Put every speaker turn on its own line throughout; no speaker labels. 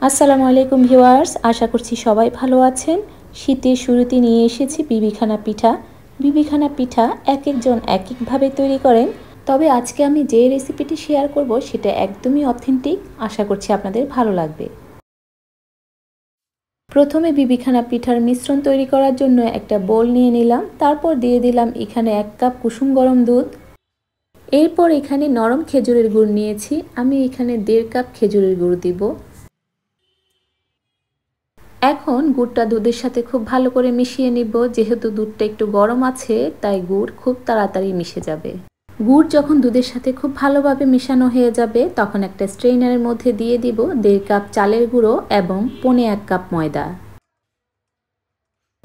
আসসালামু আলাইকুম ভিউয়ার্স, আশা করছি সবাই ভালো আছেন। শীতের শুরুতে নিয়ে এসেছি বিবিখানা পিঠা। বিবিখানা পিঠা এক একজন এক একভাবে তৈরি করেন, তবে আজকে আমি যে রেসিপিটি শেয়ার করব সেটা একদমই অথেন্টিক। আশা করছি আপনাদের ভালো লাগবে। প্রথমে বিবিখানা পিঠার মিশ্রণ তৈরি করার জন্য একটা বোল নিয়ে নিলাম, তারপর দিয়ে দিলাম এখানে 1 কাপ কুসুম গরম দুধ। এরপর এখানে নরম খেজুরের গুড় নিয়েছি, আমি এখানে 1.5 কাপ খেজুরের গুড় দিব। এখন গুড়টা দুধের সাথে খুব ভালো করে মিশিয়ে নিব। যেহেতু দুধটা একটু গরম আছে তাই গুড় খুব তাড়াতাড়ি মিশে যাবে। গুড় যখন দুধের সাথে খুব ভালোভাবে মেশানো হয়ে যাবে তখন একটা স্ট্রেইনারের মধ্যে দিয়ে দিব 1.5 কাপ চালের গুঁড়ো এবং 1.25 কাপ ময়দা।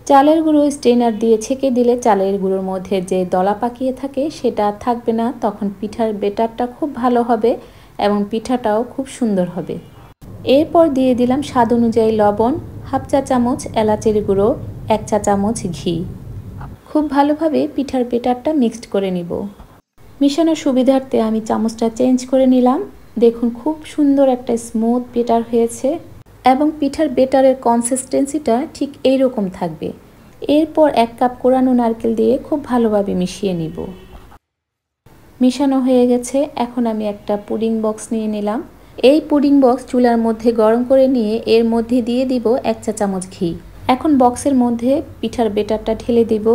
চালের গুঁড়ো স্ট্রেইনার দিয়ে ছেঁকে দিলে চালের গুঁড়োর মধ্যে যে দলা পাকিয়ে থাকে সেটা থাকবে না, তখন পিঠার ব্যাটারটা খুব ভালো হবে এবং পিঠাটাও খুব সুন্দর হবে। এরপর দিয়ে দিলাম স্বাদ অনুযায়ী লবণ, 1/2 চা চামচ এলাচের গুঁড়ো, 1 চা চামচ ঘি। খুব ভালোভাবে পিঠার ব্যাটারটা মিক্সড করে নিব। মিশানোর সুবিধার্থে আমি চামচটা চেঞ্জ করে নিলাম। দেখুন খুব সুন্দর একটা স্মুথ ব্যাটার হয়েছে এবং পিঠার ব্যাটারের কনসিস্টেন্সিটা ঠিক এই রকম থাকবে। এরপর 1 কাপ কোরানো নারকেল দিয়ে খুব ভালোভাবে মিশিয়ে নিব। মিশানো হয়ে গেছে, এখন আমি একটা পুডিং বক্স নিয়ে নিলাম। এই পুডিং বক্স চুলার মধ্যে গরম করে নিয়ে এর মধ্যে দিয়ে দিব 1 চা চামচ ঘি। এখন বক্সের মধ্যে পিঠার ব্যাটারটা ঢেলে দিব।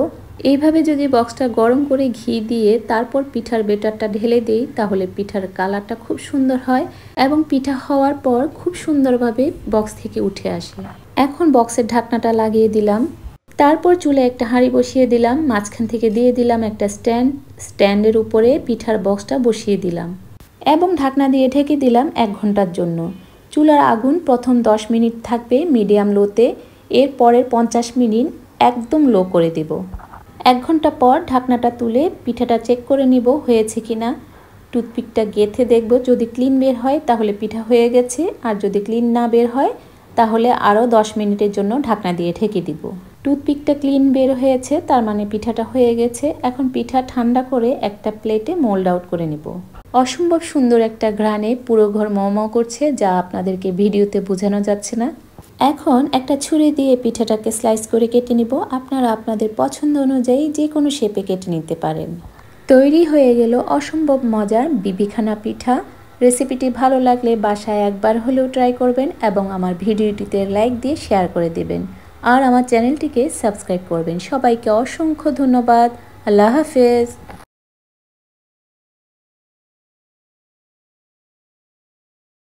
এইভাবে যদি বক্সটা গরম করে ঘি দিয়ে তারপর পিঠার ব্যাটারটা ঢেলে দেই তাহলে পিঠার কালারটা খুব সুন্দর হয় এবং পিঠা হওয়ার পর খুব সুন্দরভাবে বক্স থেকে উঠে আসে। এখন বক্সের ঢাকনাটা লাগিয়ে দিলাম। তারপর চুলে একটা হাঁড়ি বসিয়ে দিলাম, মাঝখান থেকে দিয়ে দিলাম একটা স্ট্যান্ডের উপরে পিঠার বক্সটা বসিয়ে দিলাম এবং ঢাকনা দিয়ে ঢেকে দিলাম 1 ঘন্টার জন্য। চুলার আগুন প্রথম 10 মিনিট থাকবে মিডিয়াম লোতে, এর পরের 50 মিনিট একদম লো করে দেব। 1 ঘন্টা পর ঢাকনাটা তুলে পিঠাটা চেক করে নিব হয়েছে কিনা। টুথপিকটা গেঁথে দেখব, যদি ক্লিন বের হয় তাহলে পিঠা হয়ে গেছে, আর যদি ক্লিন না বের হয় তাহলে আরও 10 মিনিটের জন্য ঢাকনা দিয়ে ঢেকে দিব। টুথপিকটা ক্লিন বের হয়েছে, তার মানে পিঠাটা হয়ে গেছে। এখন পিঠা ঠান্ডা করে একটা প্লেটে মোল্ড আউট করে নিব। অসম্ভব সুন্দর একটা ঘ্রাণে পুরো ঘর মমো করছে, যা আপনাদেরকে ভিডিওতে বোঝানো যাচ্ছে না। এখন একটা ছুরি দিয়ে পিঠাটাকে স্লাইস করে কেটে নিব। আপনারা আপনাদের পছন্দ অনুযায়ী যে কোনো শেপে কেটে নিতে পারেন। তৈরি হয়ে গেল অসম্ভব মজার বিবিখানা পিঠা। রেসিপিটি ভালো লাগলে বাসায় একবার হলেও ট্রাই করবেন এবং আমার ভিডিওটিতে লাইক দিয়ে শেয়ার করে দেবেন আর আমার চ্যানেলটিকে সাবস্ক্রাইব করবেন। সবাইকে অসংখ্য ধন্যবাদ। আল্লাহ হাফেজ।